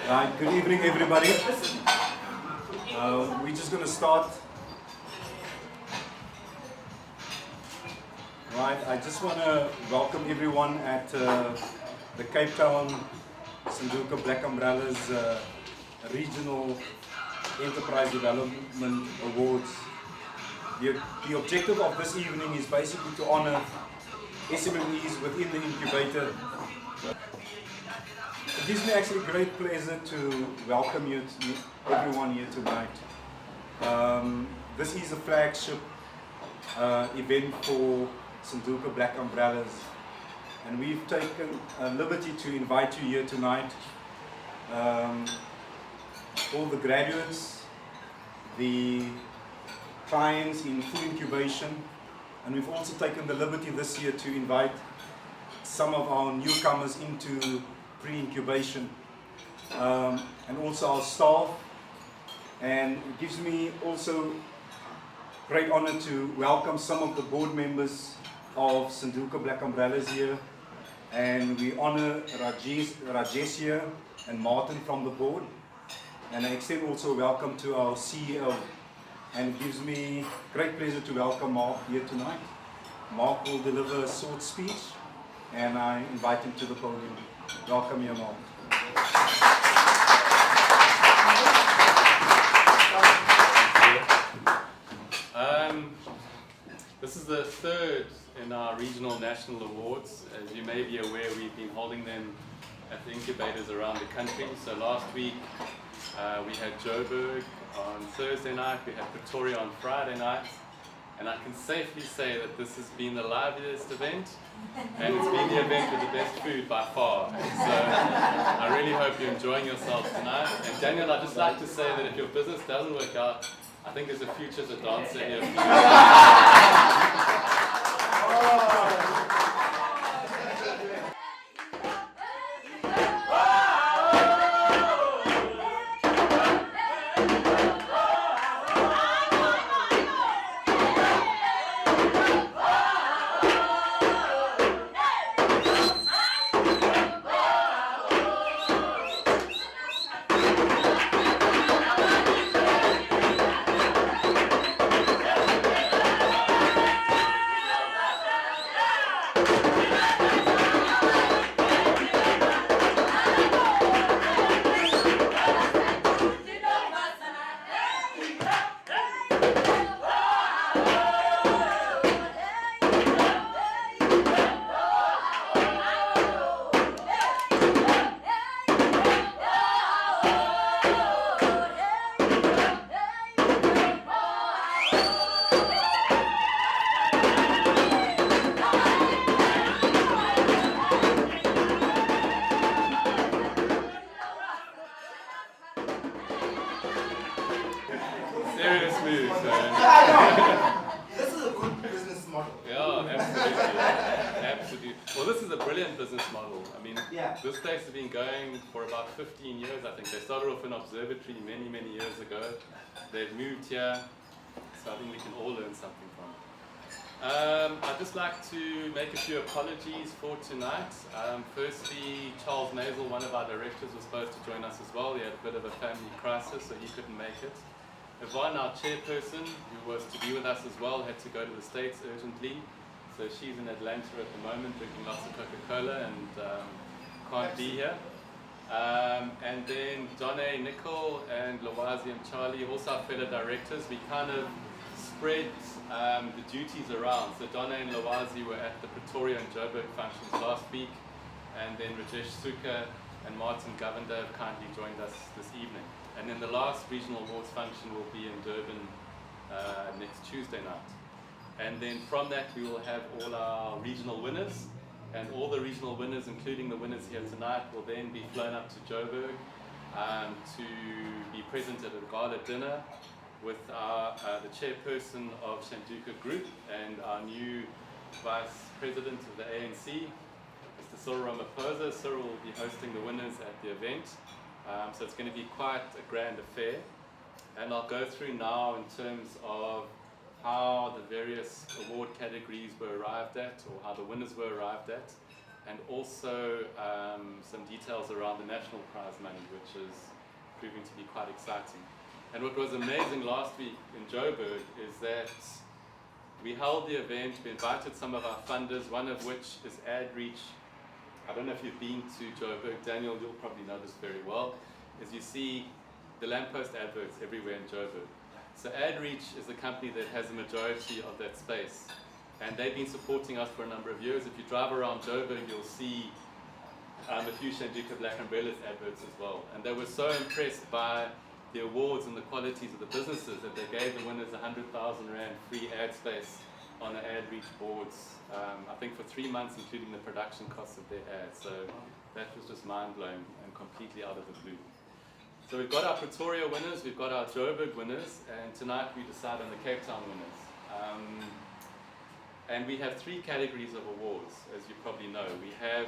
Right, good evening everybody. We're just going to start. Right, I just want to welcome everyone at the Cape Town Sanduka Black Umbrellas Regional Enterprise Development Awards. The objective of this evening is basically to honor SMEs within the incubator. It gives me actually great pleasure to welcome everyone here tonight. This is a flagship event for Sanduka Black Umbrellas, and we've taken liberty to invite you here tonight. All the graduates, the clients in full incubation, and we've also taken the liberty this year to invite some of our newcomers into pre-incubation, and also our staff. And it gives me also great honor to welcome some of the board members of Sanduka Black Umbrellas here, and we honor Rajesh here and Martin from the board, and I extend also welcome to our CEO. And it gives me great pleasure to welcome Mark here tonight. Mark will deliver a short speech, and I invite him to the podium. Welcome here, Mark. This is the third in our Regional National Awards. As you may be aware, we've been holding them at the incubators around the country. So last week we had Joburg on Thursday night, we had Pretoria on Friday night, and I can safely say that this has been the liveliest event, and it's been the event with the best food by far. So I really hope you're enjoying yourselves tonight. And Daniel, I'd just like to say that if your business doesn't work out, I think there's a future as a dancer here for you. Serious move, This is a good business model. Yeah, absolutely. Absolutely. Well, this is a brilliant business model. I mean, this place has been going for about 15 years, I think. They started off in an observatory many, many years ago. They've moved here, so I think we can all learn something from it. I'd just like to make a few apologies for tonight. Firstly, Charles Mazel, one of our directors, was supposed to join us as well. He had a bit of a family crisis, so he couldn't make it. Yvonne, our chairperson, who was to be with us as well, had to go to the States urgently. So she's in Atlanta at the moment drinking lots of Coca-Cola and can't be here. And then Donne, Nicole, and Lawazi and Charlie, also our fellow directors, we kind of spread the duties around. So Donne and Lawazi were at the Pretoria and Joburg functions last week, and then Rajesh Suka and Martin Govender have kindly joined us this evening. And then the last regional awards function will be in Durban next Tuesday night. And then from that we will have all our regional winners, and all the regional winners, including the winners here tonight, will then be flown up to Joburg to be present at a gala dinner with the chairperson of Sanduka Group and our new vice president of the ANC, Mr. Cyril Ramaphosa. Cyril will be hosting the winners at the event. So it's going to be quite a grand affair, and I'll go through now in terms of how the various award categories were arrived at, or how the winners were arrived at, and also some details around the national prize money, which is proving to be quite exciting. And what was amazing last week in Joburg is that we held the event, we invited some of our funders, one of which is AdReach. I don't know if you've been to Joburg, Daniel, you'll probably know this very well, is you see the lamppost adverts everywhere in Joburg. So AdReach is the company that has the majority of that space, and they've been supporting us for a number of years. If you drive around Joburg, you'll see a few Shanduka Black Umbrellas adverts as well. And they were so impressed by the awards and the qualities of the businesses that they gave the winners 100,000 Rand free ad space on the AdReach boards, I think for 3 months, including the production costs of their ads. So that was just mind-blowing and completely out of the blue. So we've got our Pretoria winners, we've got our Joburg winners, and tonight we decide on the Cape Town winners. And we have 3 categories of awards, as you probably know. We have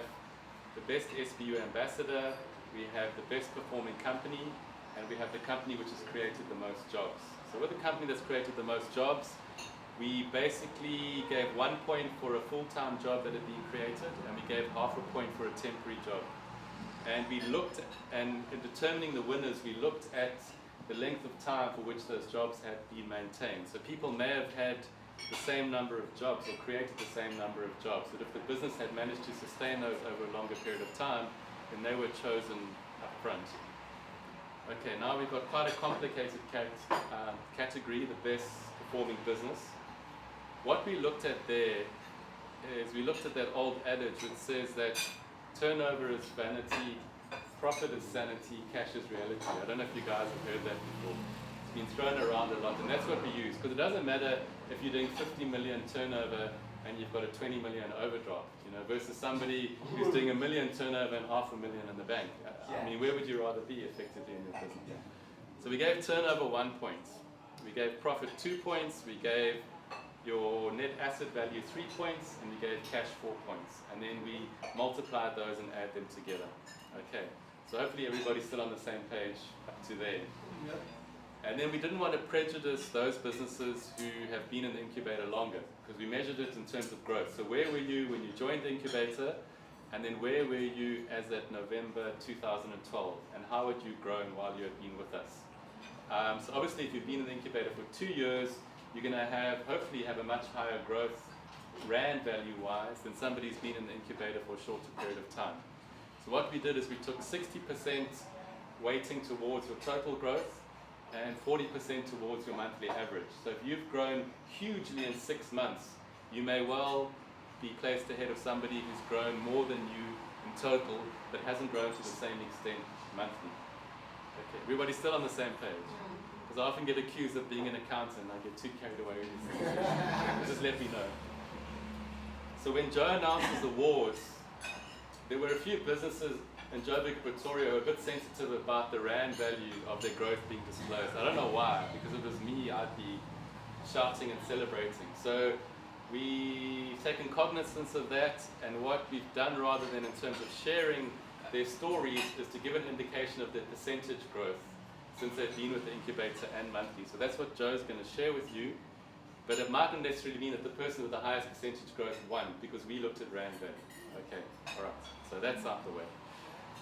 the best SBU ambassador, we have the best performing company, and we have the company which has created the most jobs. So with the company that's created the most jobs, we basically gave 1 point for a full-time job that had been created, and we gave half a point for a temporary job. And we looked, and in determining the winners, we looked at the length of time for which those jobs had been maintained. So people may have had the same number of jobs or created the same number of jobs, but if the business had managed to sustain those over a longer period of time, then they were chosen up front. Okay, now we've got quite a complicated category, the best performing business. What we looked at there is we looked at that old adage which says that turnover is vanity, profit is sanity, cash is reality. I don't know if you guys have heard that before. It's been thrown around a lot, and that's what we use, because it doesn't matter if you're doing 50 million turnover and you've got a 20 million overdraft, you know, versus somebody who's doing 1 million turnover and 500,000 in the bank. I mean, where would you rather be effectively in your business? So we gave turnover 1 point, we gave profit 2 points, we gave your net asset value 3 points, and we gave cash 4 points, and then we multiplied those and add them together. Okay, so hopefully everybody's still on the same page up to there. Yep. And then we didn't want to prejudice those businesses who have been in the incubator longer, because we measured it in terms of growth. So where were you when you joined the incubator, and then where were you as at November 2012, and how had you grown while you had been with us? So obviously if you've been in the incubator for 2 years, you're going to hopefully have a much higher growth Rand value-wise than somebody who's been in the incubator for a shorter period of time. So what we did is we took 60% weighting towards your total growth and 40% towards your monthly average. So if you've grown hugely in 6 months, you may well be placed ahead of somebody who's grown more than you in total, but hasn't grown to the same extent monthly. Okay, everybody's still on the same page? Because I often get accused of being an accountant and I get too carried away with this. Just let me know. So when Joe announced his awards, there were a few businesses in Joburg, Pretoria who were a bit sensitive about the Rand value of their growth being disclosed. I don't know why, because if it was me, I'd be shouting and celebrating. So we've taken cognizance of that, and what we've done rather than in terms of sharing their stories is to give an indication of their percentage growth since they've been with the incubator and monthly. So that's what Joe's going to share with you. But it mightn't necessarily mean that the person with the highest percentage growth won, because we looked at Rand value. Okay, all right. So that's out the way.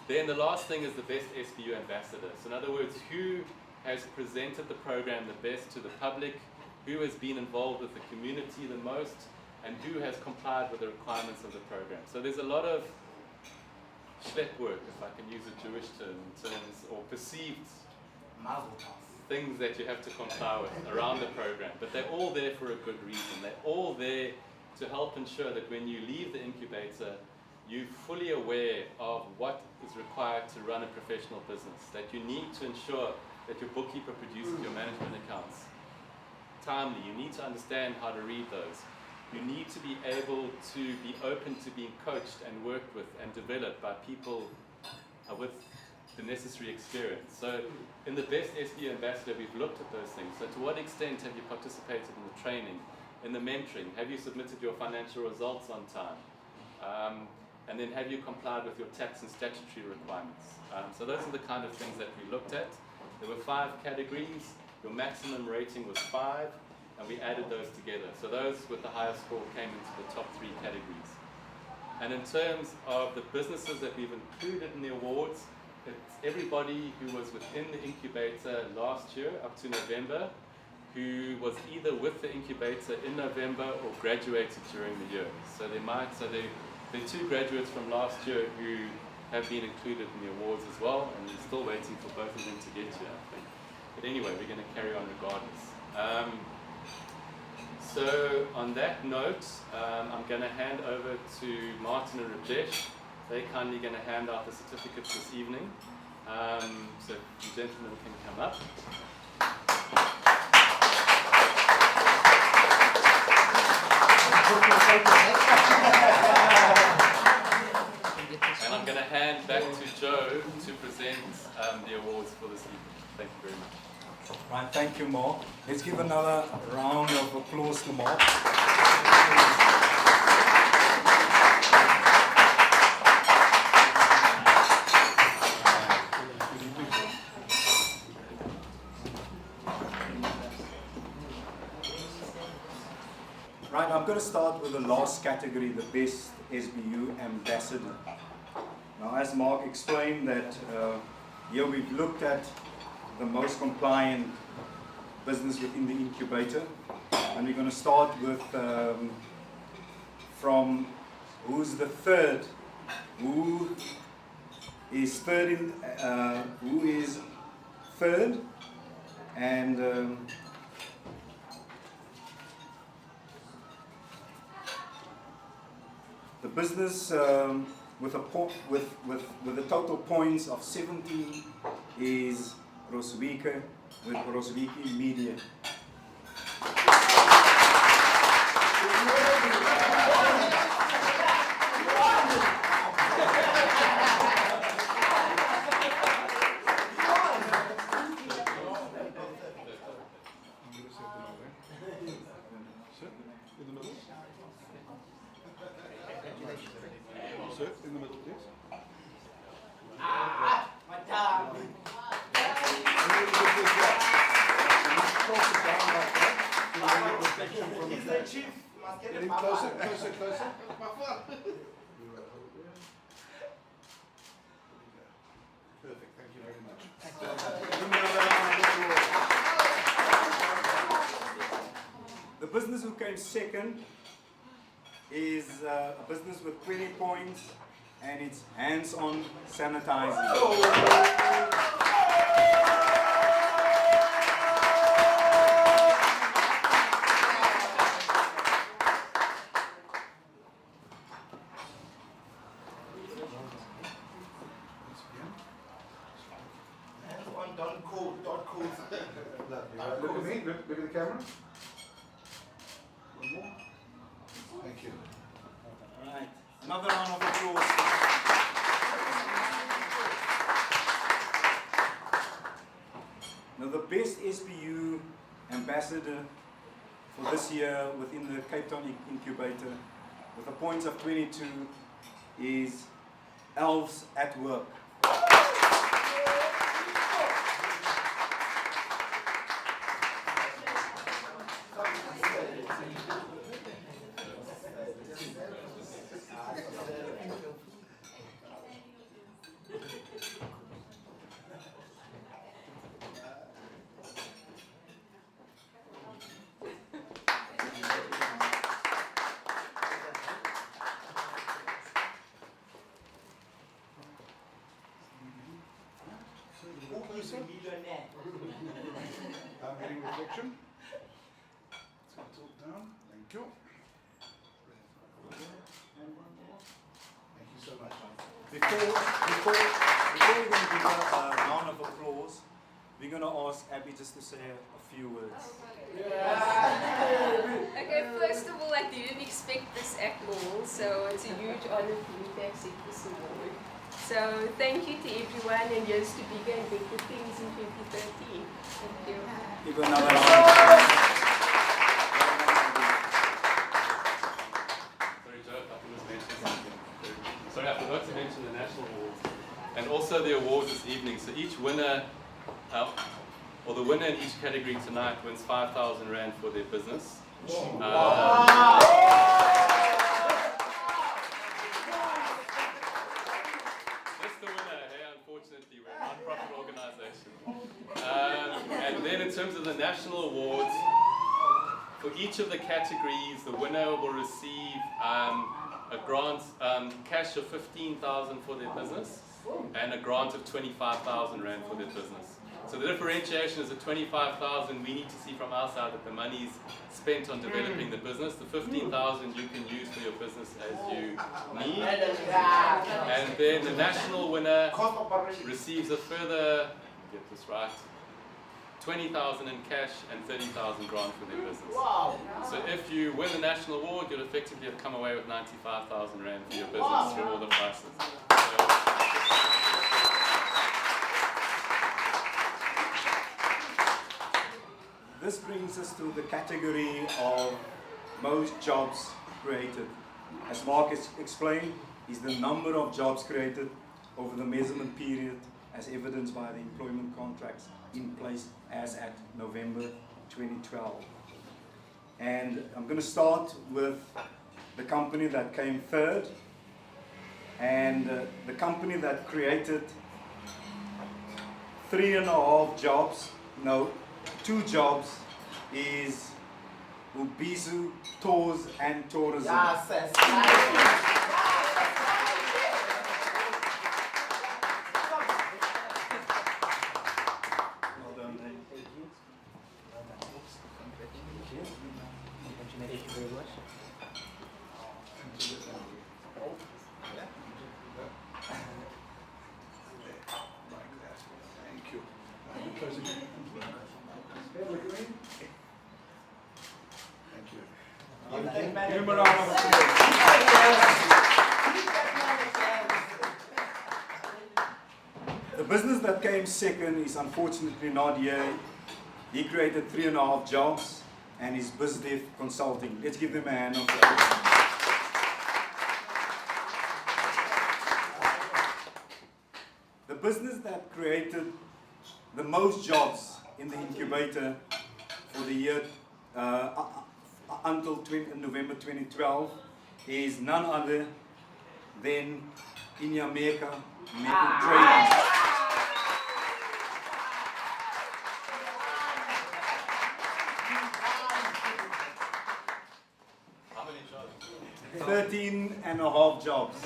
Then the last thing is the best SBU ambassador. So in other words, who has presented the program the best to the public, who has been involved with the community the most, and who has complied with the requirements of the program. So there's a lot of schlep work, if I can use a Jewish term, in terms, or perceived things that you have to comply with around the program, but they're all there for a good reason. They're all there to help ensure that when you leave the incubator, you're fully aware of what is required to run a professional business, that you need to ensure that your bookkeeper produces your management accounts timely. You need to understand how to read those. You need to be able to be open to being coached and worked with and developed by people with the necessary experience. So in the best SBU ambassador, we've looked at those things. So to what extent have you participated in the training, in the mentoring? Have you submitted your financial results on time? And then have you complied with your tax and statutory requirements? So those are the kind of things that we looked at. There were 5 categories. Your maximum rating was 5, and we added those together. So those with the highest score came into the top 3 categories. And in terms of the businesses that we've included in the awards, it's everybody who was within the incubator last year up to November, who was either with the incubator in November or graduated during the year. So there are 2 graduates from last year who have been included in the awards as well, and we're still waiting for both of them to get here, I think. But anyway, we're going to carry on regardless. So on that note, I'm going to hand over to Martin and Rajesh. They're kindly going to hand out the certificates this evening. So the gentlemen can come up. And I'm going to hand back to Joe to present the awards for this evening. Thank you very much. Right, thank you, Mark. Let's give another round of applause to Mark. Right, I'm going to start with the last category, the Best SBU Ambassador. Now, as Mark explained that here we've looked at the most compliant business within the incubator, and we're going to start with from who's the third, who is third, and the business with the total points of 70 is Roswika with Roswiki Media. Sir, in the middle, please. He's the chief. Must get Getting the closer, papa. closer, closer. Perfect, thank you very much. The business who came second is a business with 20 points, and it's hands-on sanitizing. Look at me, look at the camera. One more. Thank you. All right, another round of applause. Now, the best SBU ambassador for this year within the Cape Town incubator, with the points of 22, is Elves at Work. I'm getting reflection. Let's talk down. Thank you. Thank you so much. Before we're going to give a round of applause, we're going to ask Abby just to say a few words. Okay, first of all, I didn't expect this at all, so it's a huge honor for me to accept this award. So thank you to everyone, and here's to bigger and better things in 2013. Thank you. Give another round of applause. Sorry, Joe, I forgot to mention something. Sorry, I forgot to mention the national awards. And also the awards this evening. So each winner, or the winner in each category tonight wins 5,000 Rand for their business. each of the categories, the winner will receive a grant, cash of 15,000 for their business, and a grant of 25,000 Rand for their business. So the differentiation is the 25,000 we need to see from our side that the money is spent on developing the business. The 15,000 you can use for your business as you need. And then the national winner receives a further, get this right, 20,000 in cash and 30,000 grant for their business. So if you win the national award, you'll effectively have come away with 95,000 Rand for your business through all the prices. This brings us to the category of most jobs created. As Mark has explained, is the number of jobs created over the measurement period as evidenced by the employment contracts in place as at November 2012. And I'm going to start with the company that came third, and the company that created 3.5 jobs, no, 2 jobs, is Ubizu Tours and Tourism. The business that came second is unfortunately not here. He created 3.5 jobs and is BizDev Consulting. Let's give them a hand of applause. The business that created the most jobs in the incubator for the year until November 2012 is none other than Inyameka Metal Trading. How many jobs? 13.5 jobs.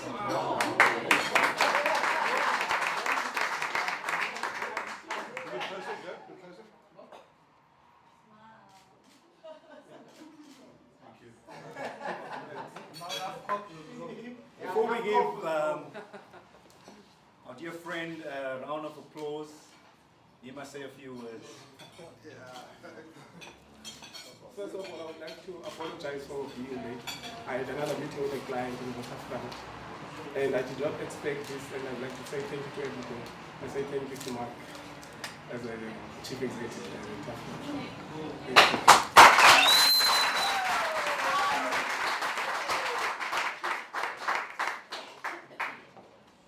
Before we give our dear friend a round of applause, he must say a few words. First of all, I would like to apologize for being late. I had another meeting with a client in Bosafran, and I did not expect this, and I'd like to say thank you to everybody. I say thank you to Mark as a chief executive. Thank you.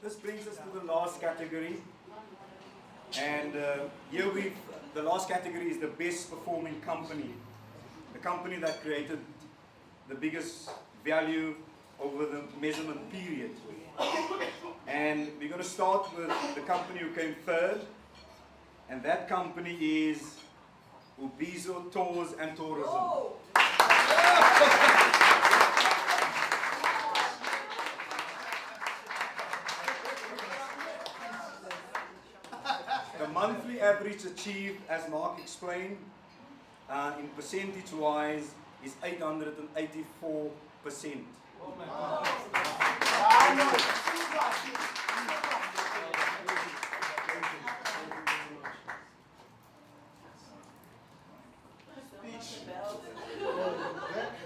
This brings us to the last category, and here the last category is the best performing company, the company that created the biggest value over the measurement period. And we're going to start with the company who came third, and that company is Ubizu Tours and Tourism. The monthly average achieved, as Mark explained, in percentage-wise, is 884%.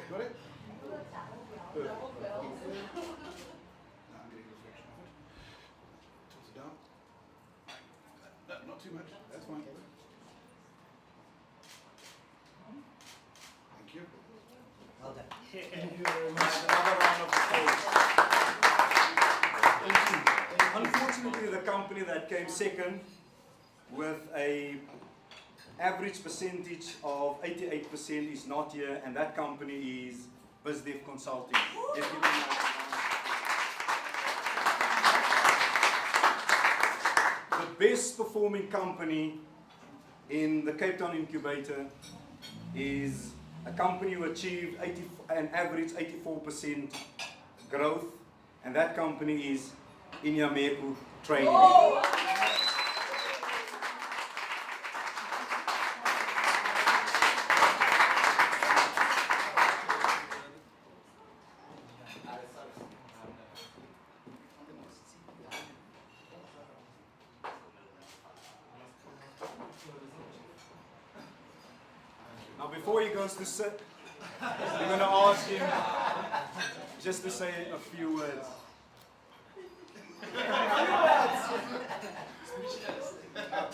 Got it? Good. Toss it down. Not too much. That's fine. Thank you. Well done. Thank you very much. Another round of applause. Unfortunately, the company that came second with a average percentage of 88% is not here, and that company is BizDev Consulting. Let's give them a round. The best performing company in the Cape Town incubator is a company who achieved an average 84% growth, and that company is Inyameku Training. Oh. Now before he goes to sit, we're going to ask him just to say a few words.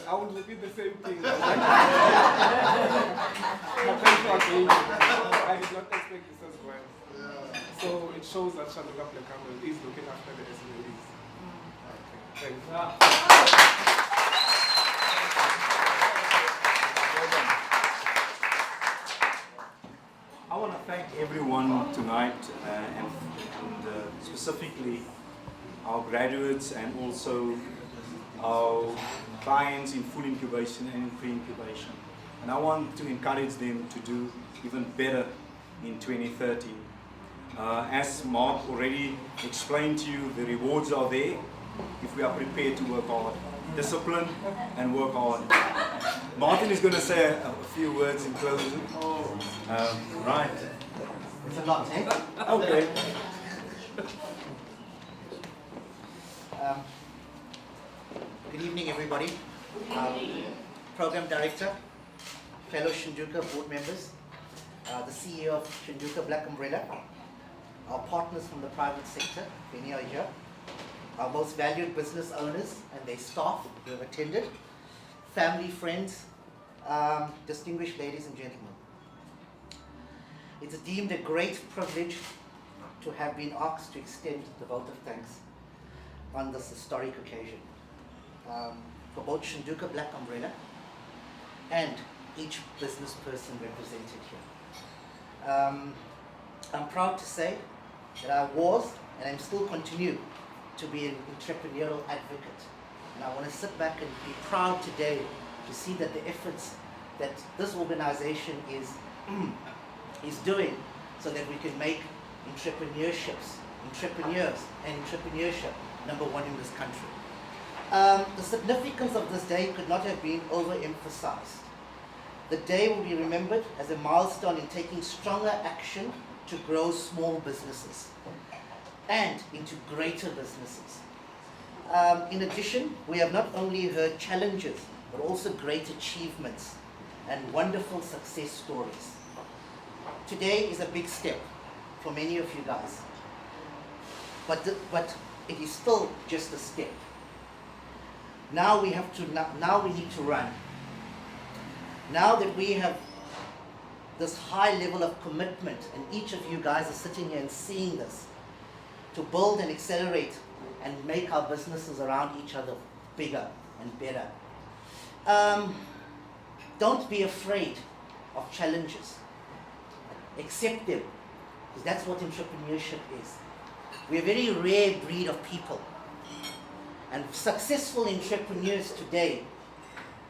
I will repeat the same thing. But thank you again. I did not expect this as well. So it shows that Shanduka Blackaman is looking after the SMEs. Thank you. I want to thank everyone tonight and specifically our graduates and also our clients in full incubation and in pre-incubation. And I want to encourage them to do even better in 2013. As Mark already explained to you, the rewards are there if we are prepared to work hard. Discipline and work hard. Martin is going to say a few words in closing. Right. It's a lot, eh? Okay. Good evening, everybody. Program Director, fellow Shanduka board members, the CEO of Shanduka Black Umbrella, our partners from the private sector, many are here, our most valued business owners and their staff who have attended, family, friends, distinguished ladies and gentlemen. It's deemed a great privilege to have been asked to extend the vote of thanks on this historic occasion for both Shanduka Black Umbrella and each business person represented here. I'm proud to say that I was and I still continue to be an entrepreneurial advocate, and I want to sit back and be proud today to see that the efforts that this organization is doing so that we can make entrepreneurs and entrepreneurship number one in this country. The significance of this day could not have been overemphasized. The day will be remembered as a milestone in taking stronger action to grow small businesses and into greater businesses. In addition, we have not only heard challenges, but also great achievements and wonderful success stories. Today is a big step for many of you guys, but it is still just a step. Now we need to run. Now that we have this high level of commitment, and each of you guys are sitting here and seeing this, to build and accelerate and make our businesses around each other bigger and better. Don't be afraid of challenges. Accept them, because that's what entrepreneurship is. We're a very rare breed of people, and successful entrepreneurs today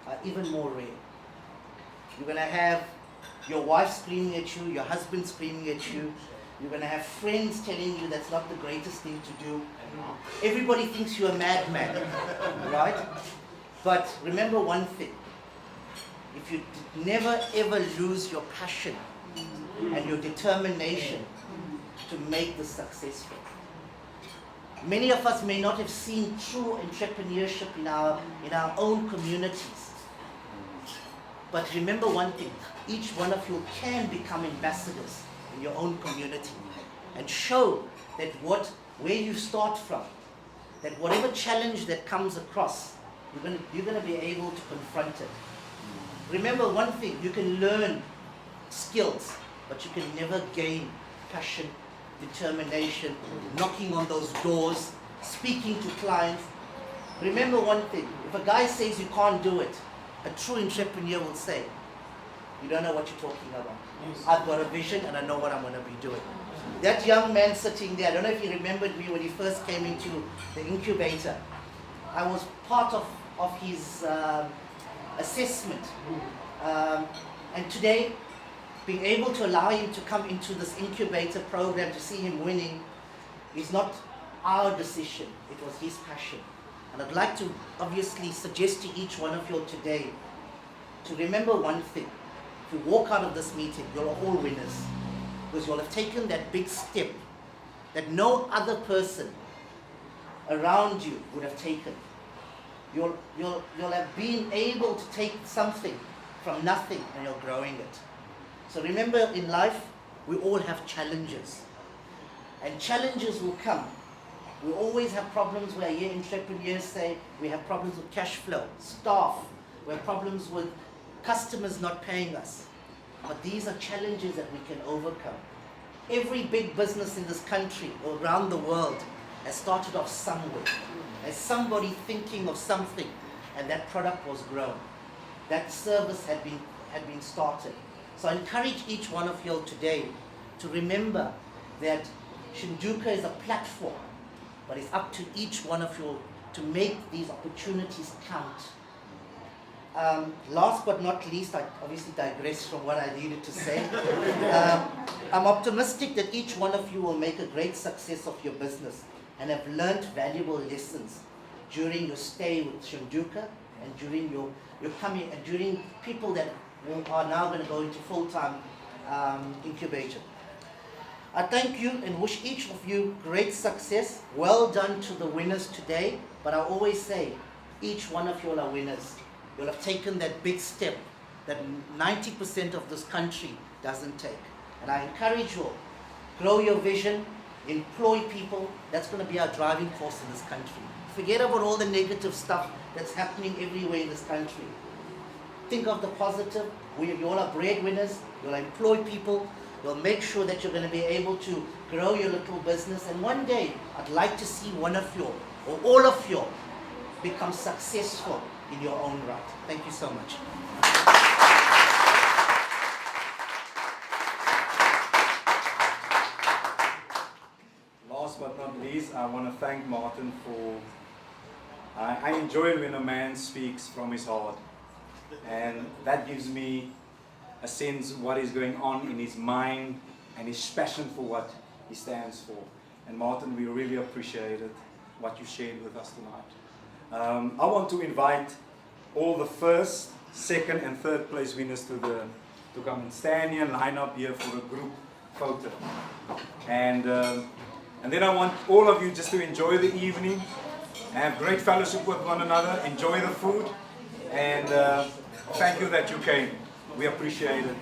are even more rare. You're going to have your wife screaming at you, your husband screaming at you. You're going to have friends telling you that's not the greatest thing to do. Everybody thinks you're a madman, right? But remember one thing. If you never ever lose your passion and your determination to make this successful. Many of us may not have seen true entrepreneurship in our own communities. But remember one thing, each one of you can become ambassadors in your own community and show that where you start from, that whatever challenge that comes across, you're going to be able to confront it. Remember one thing, you can learn skills, but you can never gain passion, determination, knocking on those doors, speaking to clients. Remember one thing, if a guy says you can't do it, a true entrepreneur will say, you don't know what you're talking about. I've got a vision and I know what I'm going to be doing. That young man sitting there, I don't know if he remembered me when he first came into the incubator. I was part of his assessment. And today, being able to allow him to come into this incubator program, to see him winning, is not our decision, it was his passion. And I'd like to obviously suggest to each one of you today to remember one thing. If you walk out of this meeting, you're all winners, because you'll have taken that big step that no other person around you would have taken. You'll have been able to take something from nothing and you're growing it. So remember, in life, we all have challenges. And challenges will come. We always have problems where here entrepreneurs say we have problems with cash flow, staff, we have problems with customers not paying us. But these are challenges that we can overcome. Every big business in this country or around the world has started off somewhere, as somebody thinking of something, and that product was grown. That service had been started. So I encourage each one of you today to remember that Shinduka is a platform, but it's up to each one of you to make these opportunities count. Last but not least, I obviously digress from what I needed to say. I'm optimistic that each one of you will make a great success of your business and have learned valuable lessons during your stay with Shinduka and during your coming and during people that are now going to go into full-time incubation. I thank you and wish each of you great success. Well done to the winners today, but I always say each one of you are winners. You'll have taken that big step that 90% of this country doesn't take. And I encourage you all, grow your vision, employ people. That's going to be our driving force in this country. Forget about all the negative stuff that's happening everywhere in this country. Think of the positive. You all are breadwinners. You'll employ people. You'll make sure that you're going to be able to grow your little business. And one day, I'd like to see one of you or all of you become successful in your own right. Thank you so much. Last but not least, I want to thank Martin for... I enjoy when a man speaks from his heart, and that gives me a sense of what is going on in his mind and his passion for what he stands for. And Martin, we really appreciated what you shared with us tonight. I want to invite all the first, second and third place winners to come and stand here and line up here for a group photo. And then I want all of you just to enjoy the evening, have great fellowship with one another, enjoy the food, and thank you that you came. We appreciate it.